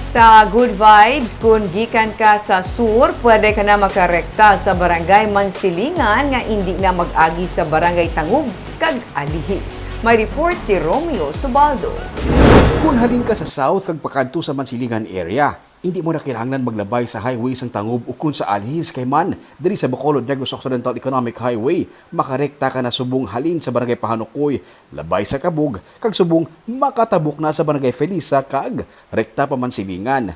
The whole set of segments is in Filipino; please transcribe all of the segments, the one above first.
Sa Good Vibes, kung gikan ka sa sur, pwede ka na makarekta sa Barangay Mansilingan nga hindi na mag-agi sa Barangay Tangub kag Alihis. May report si Romeo Subaldo. Kung halin ka sa south kag pakanto sa Mansilingan area, hindi mo na kailangan maglabay sa highway sang Tangub o kung sa Alihis kay man diri sa Bacolod Negros Occidental Economic Highway, makarekta ka na subong halin sa Barangay Pahanukoy, labay sa Kabug, kag subong makatabok na sa Barangay Felisa kag rekta pa Mansilingan.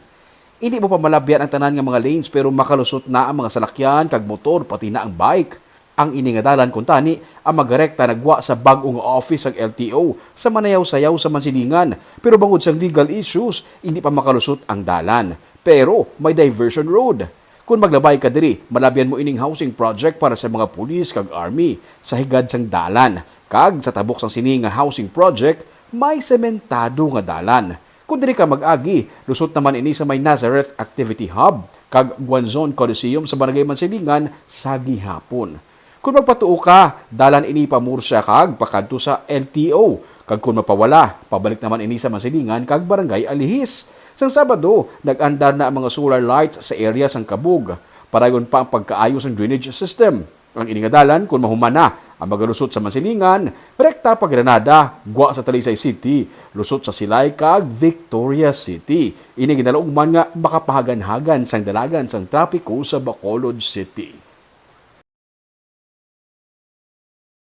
Hindi mo pa malabyan ang tanan nga mga lanes pero makalusot na ang mga salakyan kag motor pati na ang bike. Ang iningadalan kung tani, ang magarekta nagwa sa bagong office ng LTO sa manayaw-sayaw sa Mansilingan. Pero bangod sa legal issues, hindi pa makalusot ang dalan. Pero may diversion road. Kung maglabay ka diri, malabyan mo ining housing project para sa mga pulis kag army sa higad sang dalan. Kag sa tabok sang sini nga housing project, may sementado nga dalan. Kung diri ka mag-agi, lusot naman ini sa may Nazareth Activity Hub kag Guanzon Coliseum sa Barangay Mansilingan sa gihapon. Kung magpatuo ka, dalan ini pamursya kag pakadto sa LTO. Kag kung mapawala, pabalik naman ini sa Mansilingan kag Barangay Alihis. Sang Sabado, nag-andar na ang mga solar lights sa area sang Kabug. Parayon pa ang pagkaayos ng drainage system. Ang iningadalan, kung mahumana ang magalusot sa Mansilingan, rekta pa Granada, gwa sa Talisay City, lusot sa Silay kag Victoria City. Ini ginalaugman nga makapahagan-hagan sang dalagan sang trapiko sa Bacolod City.